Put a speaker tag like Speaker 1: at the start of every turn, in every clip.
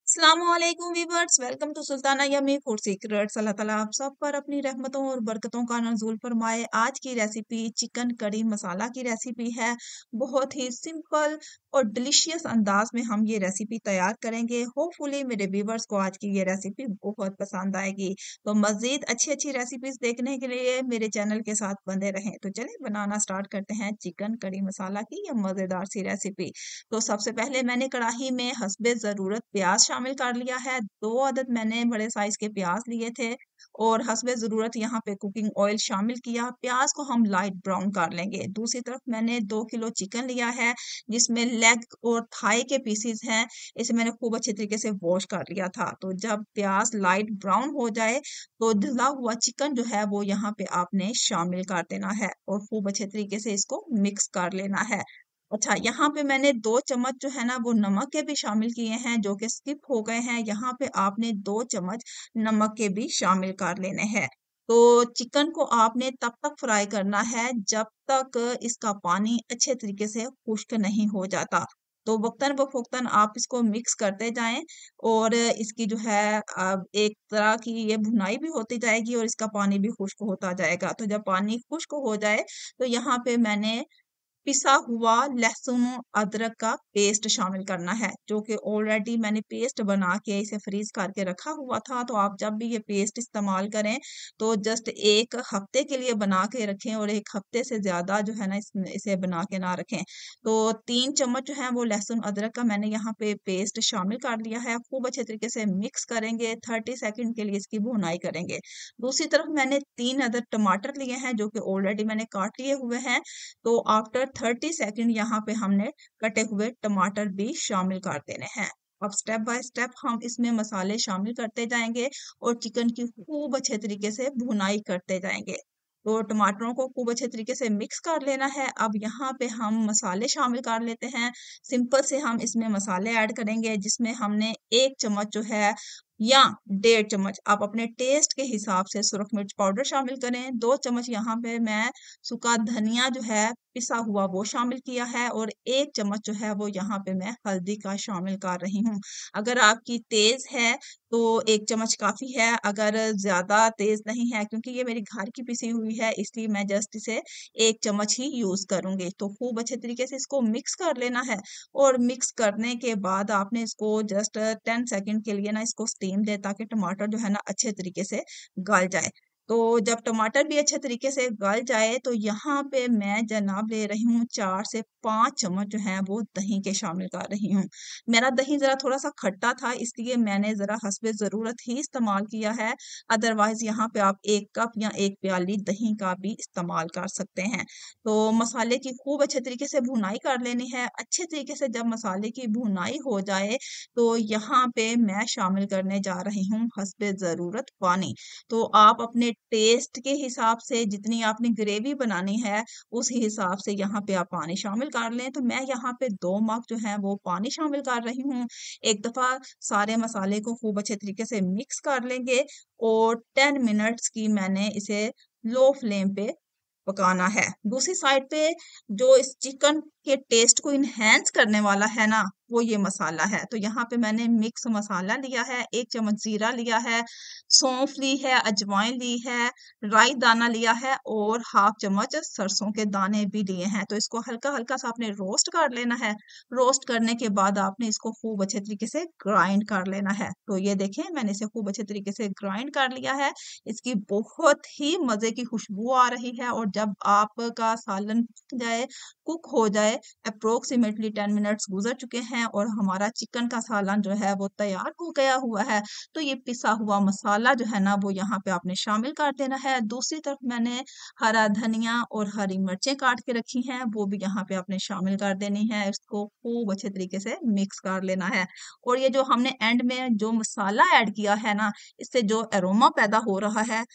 Speaker 1: अस्सलामुअलैकुम viewers, welcome to Sultana yummy food secrets. Allah ताला आप सब पर अपनी रहमतों और बरकतों का नज़ूल फरमाए। आज की रेसिपी चिकन कड़ी मसाला की रेसिपी है। बहुत ही सिंपल और डिलीशियस अंदाज में हम ये रेसिपी तैयार करेंगे। होपफुली मेरे वीवर्स को आज की ये रेसिपी बहुत पसंद आएगी। तो मज़ीद अच्छी अच्छी रेसिपीज देखने के लिए मेरे चैनल के साथ बने रहें। तो चलिए बनाना स्टार्ट करते हैं चिकन कड़ी मसाला की ये मज़ेदार सी रेसिपी। तो सबसे पहले मैंने कढ़ाई में हस्बे ज़रूरत प्याज शामिल कर लिया है। 2 अदद मैंने बड़े साइज के प्याज लिए थे और हस्बे ज़रूरत यहाँ पे कुकिंग ऑयल शामिल किया। प्याज को हम लाइट ब्राउन कर लेंगे। दूसरी तरफ मैंने 2 किलो चिकन लिया है जिसमें लेग और थाई के पीसेस हैं। इसे मैंने खूब अच्छे तरीके से वॉश कर लिया था। तो जब प्याज लाइट ब्राउन हो जाए तो धुला हुआ चिकन जो है वो यहाँ पे आपने शामिल कर देना है और खूब अच्छे तरीके से इसको मिक्स कर लेना है। अच्छा, यहाँ पे मैंने 2 चम्मच जो है ना वो नमक के भी शामिल किए हैं जो कि स्किप हो गए हैं। यहाँ पे आपने 2 चम्मच नमक के भी शामिल कर लेने हैं। तो चिकन को आपने तब तक फ्राई करना है जब तक इसका पानी अच्छे तरीके से खुश्क नहीं हो जाता। तो वक्तन बफोक्तन आप इसको मिक्स करते जाएं और इसकी जो है एक तरह की ये भुनाई भी होती जाएगी और इसका पानी भी खुश्क होता जाएगा। तो जब पानी खुश्क हो जाए तो यहाँ पे मैंने पिसा हुआ लहसुन अदरक का पेस्ट शामिल करना है जो कि ऑलरेडी मैंने पेस्ट बना के इसे फ्रीज करके रखा हुआ था। तो आप जब भी ये पेस्ट इस्तेमाल करें तो जस्ट 1 हफ्ते के लिए बना के रखें और 1 हफ्ते से ज्यादा जो है ना इसे बना के ना रखें। तो 3 चम्मच जो है वो लहसुन अदरक का मैंने यहाँ पे पेस्ट शामिल कर लिया है। खूब अच्छे तरीके से मिक्स करेंगे। 30 सेकंड के लिए इसकी भुनाई करेंगे। दूसरी तरफ मैंने 3 अदर टमाटर लिए हैं जो कि ऑलरेडी मैंने काट लिए हुए हैं। तो आफ्टर 30 सेकंड यहाँ पे हमने कटे हुए टमाटर भी शामिल कर देने हैं। अब स्टेप बाय स्टेप हम इसमें मसाले शामिल करते जाएंगे और चिकन की खूब अच्छे तरीके से भुनाई करते जाएंगे। तो टमाटरों को खूब अच्छे तरीके से मिक्स कर लेना है। अब यहाँ पे हम मसाले शामिल कर लेते हैं। सिंपल से हम इसमें मसाले ऐड करेंगे जिसमें हमने 1 चम्मच जो है या 1.5 चम्मच आप अपने टेस्ट के हिसाब से सुरख मिर्च पाउडर शामिल करें। 2 चम्मच यहाँ पे मैं सूखा धनिया जो है पिसा हुआ वो शामिल किया है और 1 चम्मच जो है वो यहाँ पे मैं हल्दी का शामिल कर रही हूँ। अगर आपकी तेज है तो 1 चम्मच काफी है। अगर ज्यादा तेज नहीं है क्योंकि ये मेरी घर की पिसी हुई है इसलिए मैं जस्ट इसे 1 चम्मच ही यूज करूंगी। तो खूब अच्छे तरीके से इसको मिक्स कर लेना है और मिक्स करने के बाद आपने इसको जस्ट 10 सेकंड के लिए ना इसको स्टीम दे ताकि टमाटर जो है ना अच्छे तरीके से गल जाए। तो जब टमाटर भी अच्छे तरीके से गल जाए तो यहाँ पे मैं जनाब ले रही हूँ 4 से 5 चम्मच जो है वो दही के शामिल कर रही हूँ। मेरा दही जरा थोड़ा सा खट्टा था इसलिए मैंने जरा हस्बे जरूरत ही इस्तेमाल किया है। अदरवाइज यहाँ पे आप 1 कप या 1 प्याली दही का भी इस्तेमाल कर सकते हैं। तो मसाले की खूब अच्छे तरीके से भुनाई कर लेनी है। अच्छे तरीके से जब मसाले की भुनाई हो जाए तो यहाँ पे मैं शामिल करने जा रही हूँ हस्बे ज़रूरत पानी। तो आप अपने टेस्ट के हिसाब से जितनी आपने ग्रेवी बनानी है उस हिसाब से यहाँ पे आप पानी शामिल कर लें। तो मैं यहाँ पे 2 मग जो है वो पानी शामिल कर रही हूँ। एक दफा सारे मसाले को खूब अच्छे तरीके से मिक्स कर लेंगे और 10 मिनट्स की मैंने इसे लो फ्लेम पे पकाना है। दूसरी साइड पे जो इस चिकन के टेस्ट को इनहेंस करने वाला है ना वो ये मसाला है। तो यहाँ पे मैंने मिक्स मसाला लिया है। 1 चम्मच जीरा लिया है, सौंफ ली है, अजवाइन ली है, राई दाना लिया है और हाफ चम्मच सरसों के दाने भी लिए हैं। तो इसको हल्का हल्का सा आपने रोस्ट कर लेना है। रोस्ट करने के बाद आपने इसको खूब अच्छे तरीके से ग्राइंड कर लेना है। तो ये देखें मैंने इसे खूब अच्छे तरीके से ग्राइंड कर लिया है। इसकी बहुत ही मजे की खुशबू आ रही है और जब आपका सालन पक जाए, कुक हो जाए, अप्रोक्सीमेटली 10 मिनट्स गुजर चुके हैं और हमारा चिकन का सालन जो है वो तैयार हो गया हुआ है। तो ये पिसा हुआ मसाला जो है ना वो यहाँ पे आपने शामिल कर देना है। दूसरी तरफ मैंने हरा धनिया और हरी मिर्चें काट के रखी हैं वो भी यहाँ पे आपने शामिल कर देनी है। इसको खूब अच्छे तरीके से मिक्स कर लेना है और ये जो हमने एंड में जो मसाला ऐड किया है ना इससे जो एरोमा पैदा हो रहा है,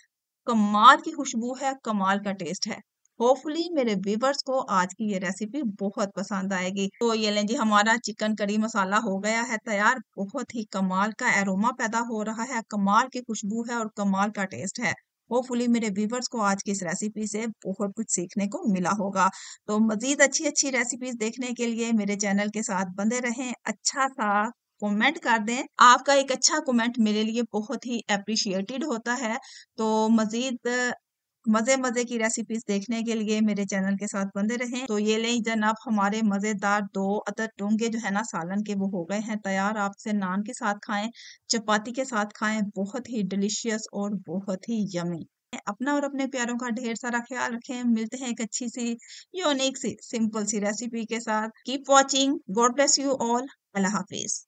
Speaker 1: कमाल की खुशबू है, कमाल का टेस्ट है। होपफुली मेरे व्यूवर्स को आज की ये रेसिपी बहुत पसंद आएगी। तो ये लें जी हमारा चिकन करी मसाला हो गया है तैयार। बहुत ही कमाल का एरोमा पैदा हो रहा है, कमाल की खुशबू है और कमाल का टेस्ट है। होपफुली मेरे व्यूवर्स को आज की इस रेसिपी से बहुत कुछ सीखने को मिला होगा। तो मजीद अच्छी अच्छी रेसिपीज देखने के लिए मेरे चैनल के साथ बंधे रहें। अच्छा सा कमेंट कर दें। आपका एक अच्छा कमेंट मेरे लिए बहुत ही एप्रिशिएटेड होता है। तो मज़ीद मज़े-मज़े की रेसिपीज़ देखने के लिए मेरे चैनल के साथ बने रहें। तो ये लें जनाब हमारे मज़ेदार 2 अदद डोंगे जो है ना सालन के वो हो गए हैं तैयार। आप इसे नान के साथ खाएँ, चपाती के साथ खाएँ, बहुत ही डिलीशियस और बहुत ही यम्मी। अपना और अपने प्यारों का ढेर सारा ख्याल रखें। मिलते हैं एक अच्छी सी, यूनिक सी, सिंपल सी रेसिपी के साथ। Keep watching. God bless you all. Allah हाफ़िज़।